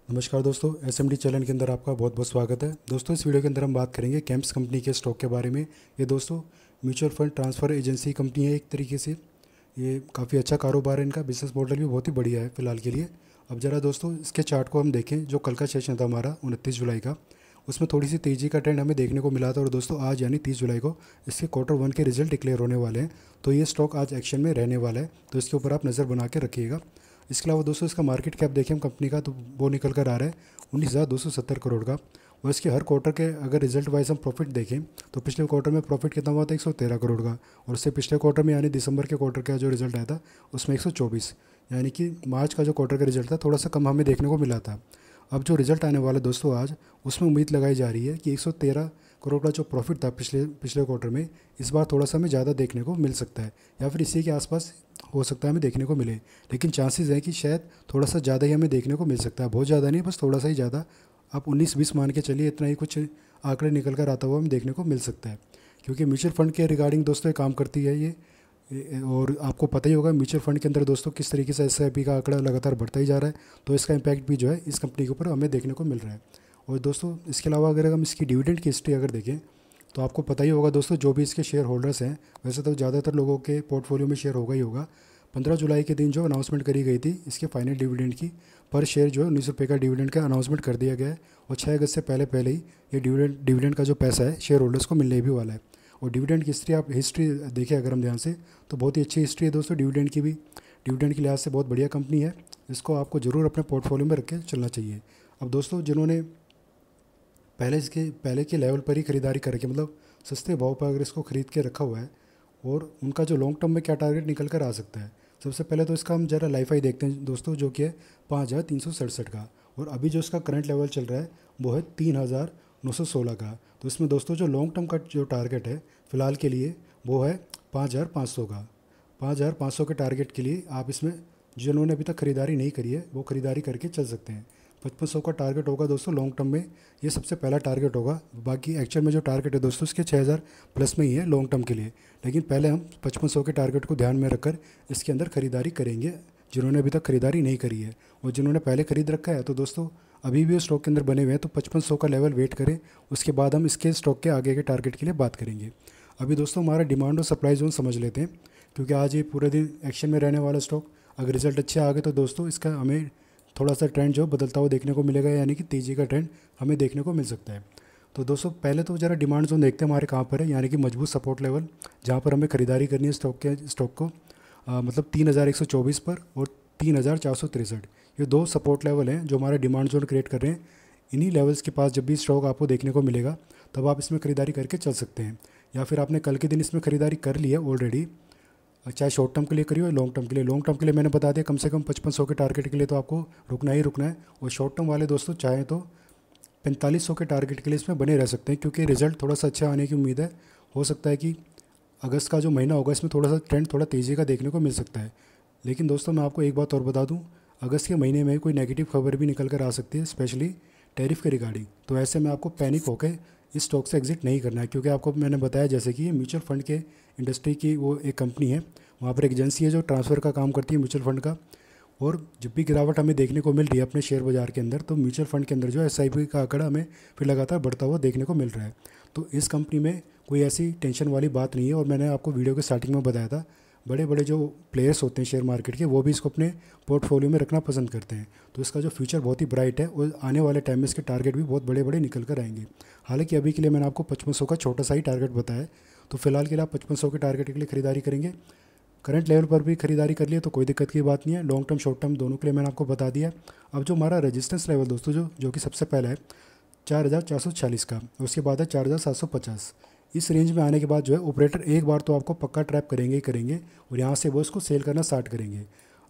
नमस्कार दोस्तों, SMD channel के अंदर आपका बहुत बहुत स्वागत है। दोस्तों, इस वीडियो के अंदर हम बात करेंगे कैंप्स कंपनी के स्टॉक के बारे में। ये दोस्तों mutual fund transfer agency company है एक तरीके से। ये काफ़ी अच्छा कारोबार है, इनका बिजनेस मॉडल भी बहुत ही बढ़िया है फिलहाल के लिए। अब ज़रा दोस्तों इसके चार्ट को हम देखें। जो कल का सेशन था हमारा 29 जुलाई का, उसमें थोड़ी सी तेज़ी का ट्रेंड हमें देखने को मिला था। और दोस्तों आज यानी 30 जुलाई को इसके क्वार्टर 1 के रिजल्ट डिक्लेयर होने वाले हैं, तो ये स्टॉक आज एक्शन में रहने वाला है, तो इसके ऊपर आप नज़र बना के रखिएगा। इसके अलावा दोस्तों इसका मार्केट कैप देखें हम कंपनी का, तो वो निकल कर आ रहा है 19,270 करोड़ का। और इसके हर क्वार्टर के अगर रिजल्ट वाइज हम प्रॉफिट देखें तो पिछले क्वार्टर में प्रॉफिट कितना हुआ था 113 करोड़ का। और उससे पिछले क्वार्टर में यानी दिसंबर के क्वार्टर का जो रिजल्ट आया था उसमें 124, यानी कि मार्च का जो क्वार्टर का रिजल्ट था थोड़ा सा कम हमें देखने को मिला था। अब जो रिजल्ट आने वाला है दोस्तों आज, उसमें उम्मीद लगाई जा रही है कि 113 करोड़ का जो प्रॉफिट था पिछले पिछले क्वार्टर में, इस बार थोड़ा सा हमें ज़्यादा देखने को मिल सकता है, या फिर इसी के आसपास हो सकता है हमें देखने को मिले। लेकिन चांसेस हैं कि शायद थोड़ा सा ज़्यादा ही हमें देखने को मिल सकता है, बहुत ज़्यादा नहीं, बस थोड़ा सा ही ज़्यादा। आप 19-20 मान के चलिए, इतना ही कुछ आंकड़े निकल कर आता हुआ हमें देखने को मिल सकता है। क्योंकि म्यूचुअल फंड के रिगार्डिंग दोस्तों ये काम करती है और आपको पता ही होगा म्यूचुअल फंड के अंदर दोस्तों किस तरीके से एसआईपी का आंकड़ा लगातार बढ़ता ही जा रहा है, तो इसका इम्पैक्ट भी जो है इस कंपनी के ऊपर हमें देखने को मिल रहा है। और दोस्तों इसके अलावा अगर हम इसकी डिविडेंड की हिस्ट्री अगर देखें तो आपको पता ही होगा दोस्तों, जो भी इसके शेयर होल्डर्स हैं, वैसे तो ज़्यादातर लोगों के पोर्टफोलियो में शेयर होगा ही होगा। 15 जुलाई के दिन जो अनाउंसमेंट करी गई थी इसके फाइनल डिविडेंड की, पर शेयर जो है 19 रुपये का डिविडेंड का अनाउंसमेंट कर दिया गया है। और 6 अगस्त से पहले पहले ही ये डिविडेंड का जो पैसा है शेयर होल्डर्स को मिलने भी वाला है। और डिविडेंड की हिस्ट्री देखें अगर हम ध्यान से, तो बहुत ही अच्छी हिस्ट्री है दोस्तों डिविडेंड की भी। डिविडेंड के लिहाज से बहुत बढ़िया कंपनी है, इसको आपको ज़रूर अपने पोर्टफोलियो में रख के चलना चाहिए। अब दोस्तों जिन्होंने पहले के लेवल पर ही ख़रीदारी करके, मतलब सस्ते भाव पर अगर इसको ख़रीद के रखा हुआ है, और उनका जो लॉन्ग टर्म में क्या टारगेट निकल कर आ सकता है। सबसे पहले तो इसका हम ज़रा लाइफ हाई देखते हैं दोस्तों, जो कि है 5,367 का। और अभी जो इसका करंट लेवल चल रहा है वो है 3,916 का। तो इसमें दोस्तों जो लॉन्ग टर्म का जो टारगेट है फ़िलहाल के लिए वो है 5,500 का। 5,500 के टारगेट के लिए आप इसमें, जिन्होंने अभी तक ख़रीदारी नहीं करी है वो ख़रीदारी करके चल सकते हैं। 5,500 का टारगेट होगा दोस्तों लॉन्ग टर्म में, ये सबसे पहला टारगेट होगा। बाकी एक्चुअल में जो टारगेट है दोस्तों इसके 6,000 प्लस में ही है लॉन्ग टर्म के लिए। लेकिन पहले हम 5,500 के टारगेट को ध्यान में रखकर इसके अंदर ख़रीदारी करेंगे, जिन्होंने अभी तक ख़रीदारी नहीं करी है। और जिन्होंने पहले ख़रीद रखा है तो दोस्तों अभी भी स्टॉक के अंदर बने हुए हैं, तो 5,500 का लेवल वेट करें, उसके बाद हम इसके स्टॉक के आगे के टारगेट के लिए बात करेंगे। अभी दोस्तों हमारा डिमांड और सप्लाई जोन समझ लेते हैं, क्योंकि आज ये पूरे दिन एक्शन में रहने वाला स्टॉक। अगर रिजल्ट अच्छे आ गए तो दोस्तों इसका हमें थोड़ा सा ट्रेंड जो बदलता हुआ देखने को मिलेगा, यानी कि तेज़ी का ट्रेंड हमें देखने को मिल सकता है। तो दोस्तों पहले तो ज़रा डिमांड जोन देखते हैं हमारे कहाँ पर है, यानी कि मजबूत सपोर्ट लेवल जहाँ पर हमें खरीदारी करनी है स्टॉक को। मतलब 3,124 पर और 3,463, ये दो सपोर्ट लेवल हैं जो हमारा डिमांड जोन क्रिएट कर रहे हैं। इन्हीं लेवल्स के पास जब भी स्टॉक आपको देखने को मिलेगा तब आप इसमें ख़रीदारी करके चल सकते हैं। या फिर आपने कल के दिन इसमें ख़रीदारी कर ली है ऑलरेडी, चाहे शॉर्ट टर्म के लिए करिए या लॉन्ग टर्म के लिए। लॉन्ग टर्म के लिए मैंने बता दिया कम से कम 5,500 के टारगेट के लिए तो आपको रुकना ही रुकना है। और शॉर्ट टर्म वाले दोस्तों चाहें तो 4,500 के टारगेट के लिए इसमें बने रह सकते हैं, क्योंकि रिजल्ट थोड़ा सा अच्छा आने की उम्मीद है। हो सकता है कि अगस्त का जो महीना होगा इसमें थोड़ा सा ट्रेंड थोड़ा तेज़ी का देखने को मिल सकता है। लेकिन दोस्तों मैं आपको एक बात और बता दूं, अगस्त के महीने में कोई नेगेटिव खबर भी निकल कर आ सकती है, स्पेशली टैरिफ के रिगार्डिंग। तो ऐसे में आपको पैनिक होकर इस स्टॉक से एग्जिट नहीं करना है, क्योंकि आपको मैंने बताया जैसे कि ये म्यूचुअल फंड के इंडस्ट्री की वो एक कंपनी है, वहाँ पर एक एजेंसी है जो ट्रांसफ़र का काम करती है म्यूचुअल फंड का। और जब भी गिरावट हमें देखने को मिल रही है अपने शेयर बाज़ार के अंदर, तो म्यूचुअल फंड के अंदर जो एसआईपी का आंकड़ा हमें फिर लगातार बढ़ता हुआ देखने को मिल रहा है। तो इस कंपनी में कोई ऐसी टेंशन वाली बात नहीं है। और मैंने आपको वीडियो के स्टार्टिंग में बताया था, बड़े बड़े जो प्लेयर्स होते हैं शेयर मार्केट के, वो भी इसको अपने पोर्टफोलियो में रखना पसंद करते हैं। तो इसका जो फ्यूचर बहुत ही ब्राइट है, और आने वाले टाइम में इसके टारगेट भी बहुत बड़े बड़े निकल कर आएंगे। हालांकि अभी के लिए मैंने आपको 5,500 का छोटा सा ही टारगेट बताया है, तो फिलहाल के लिए आप 5,500 के टारगेट के लिए खरीदारी करेंगे। करंट लेवल पर भी खरीदारी कर लिए तो कोई दिक्कत की बात नहीं है। लॉन्ग टर्म शॉर्ट टर्म दोनों के लिए मैंने आपको बता दिया। अब जो हमारा रेजिस्टेंस लेवल दोस्तों जो कि सबसे पहला है 4,440 का, और उसके बाद है 4,750। इस रेंज में आने के बाद जो है ऑपरेटर एक बार तो आपको पक्का ट्रैप करेंगे ही करेंगे, और यहाँ से वो इसको सेल करना स्टार्ट करेंगे।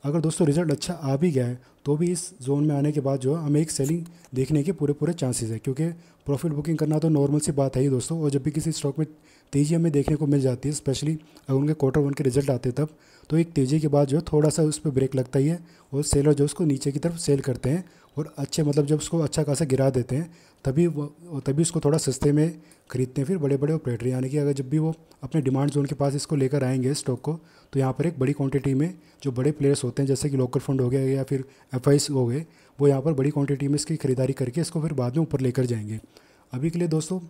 अगर दोस्तों रिजल्ट अच्छा आ भी गया है तो भी इस जोन में आने के बाद जो है हमें एक सेलिंग देखने के पूरे पूरे चांसेस है, क्योंकि प्रॉफिट बुकिंग करना तो नॉर्मल सी बात है ही दोस्तों। और जब भी किसी स्टॉक में तेज़ी हमें देखने को मिल जाती है, स्पेशली अगर उनके क्वार्टर 1 के रिजल्ट आते हैं तब, तो एक तेज़ी के बाद जो है थोड़ा सा उस पर ब्रेक लगता ही है, और सेलर जो उसको नीचे की तरफ सेल करते हैं। और अच्छे मतलब जब उसको अच्छा खासा गिरा देते हैं तभी उसको थोड़ा सस्ते में खरीदते हैं फिर बड़े बड़े ऑपरेटर। यानी कि अगर जब भी वो अपने डिमांड जोन के पास इसको लेकर आएंगे स्टॉक को, तो यहाँ पर एक बड़ी क्वांटिटी में जो बड़े प्लेयर्स होते हैं जैसे कि लोकल फंड हो गया या फिर एफआईस हो गए, वो यहाँ पर बड़ी क्वांटिटी में इसकी खरीदारी करके इसको फिर बाद में ऊपर लेकर जाएंगे। अभी के लिए दोस्तों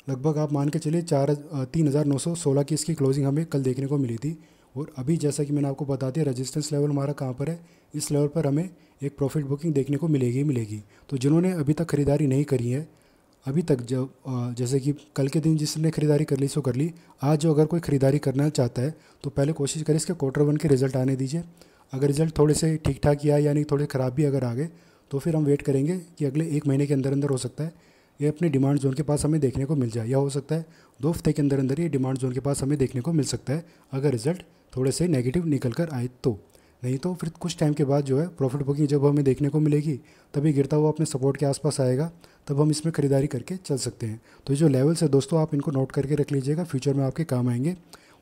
लगभग आप मान के चलिए 3,916 की इसकी क्लोजिंग हमें कल देखने को मिली थी। और अभी जैसा कि मैंने आपको बता दिया रेजिस्टेंस लेवल हमारा कहाँ पर है, इस लेवल पर हमें एक प्रॉफिट बुकिंग देखने को मिलेगी मिलेगी। तो जिन्होंने अभी तक खरीदारी नहीं करी है अभी तक, जो जैसे कि कल के दिन जिसने खरीदारी कर ली सो कर ली, आज जो अगर कोई खरीदारी करना चाहता है तो पहले कोशिश करें इसके Q1 के रिज़ल्ट आने दीजिए। अगर रिज़ल्ट थोड़े से ठीक ठाक या यानी थोड़े ख़राब भी अगर आ गए तो फिर हम वेट करेंगे कि अगले 1 महीने के अंदर अंदर हो सकता है ये अपने डिमांड जोन के पास हमें देखने को मिल जाए, या हो सकता है 2 हफ्ते के अंदर अंदर ये डिमांड जोन के पास हमें देखने को मिल सकता है अगर रिज़ल्ट थोड़े से नेगेटिव निकल कर आए तो। नहीं तो फिर कुछ टाइम के बाद जो है प्रॉफिट बुकिंग जब हमें देखने को मिलेगी तभी गिरता हुआ अपने सपोर्ट के आसपास आएगा, तब हम इसमें खरीदारी करके चल सकते हैं। तो ये जो लेवल्स है दोस्तों आप इनको नोट करके रख लीजिएगा, फ्यूचर में आपके काम आएंगे।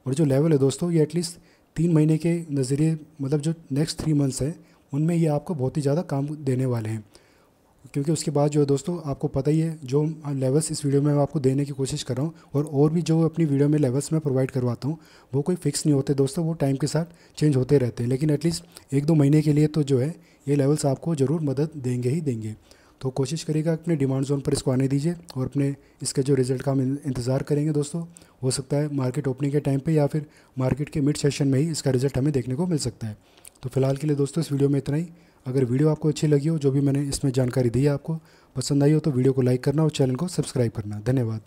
और जो लेवल है दोस्तों ये एटलीस्ट 3 महीने के नज़रिए, मतलब जो नेक्स्ट 3 मंथ्स हैं उनमें ये आपको बहुत ही ज़्यादा काम देने वाले हैं। क्योंकि उसके बाद जो है दोस्तों आपको पता ही है जो लेवल्स इस वीडियो में मैं आपको देने की कोशिश कर रहा हूँ और भी जो अपनी वीडियो में लेवल्स मैं प्रोवाइड करवाता हूँ वो कोई फिक्स नहीं होते दोस्तों, वो टाइम के साथ चेंज होते रहते हैं। लेकिन एटलीस्ट 1-2 महीने के लिए तो जो है ये लेवल्स आपको ज़रूर मदद देंगे ही देंगे। तो कोशिश करिएगा अपने डिमांड जोन पर इसको आने दीजिए और अपने इसके जो रिज़ल्ट का हम इंतज़ार करेंगे दोस्तों। हो सकता है मार्केट ओपनिंग के टाइम पे या फिर मार्केट के मिड सेशन में ही इसका रिज़ल्ट हमें देखने को मिल सकता है। तो फिलहाल के लिए दोस्तों इस वीडियो में इतना ही। अगर वीडियो आपको अच्छी लगी हो, जो भी मैंने इसमें जानकारी दी है आपको पसंद आई हो, तो वीडियो को लाइक करना और चैनल को सब्सक्राइब करना। धन्यवाद।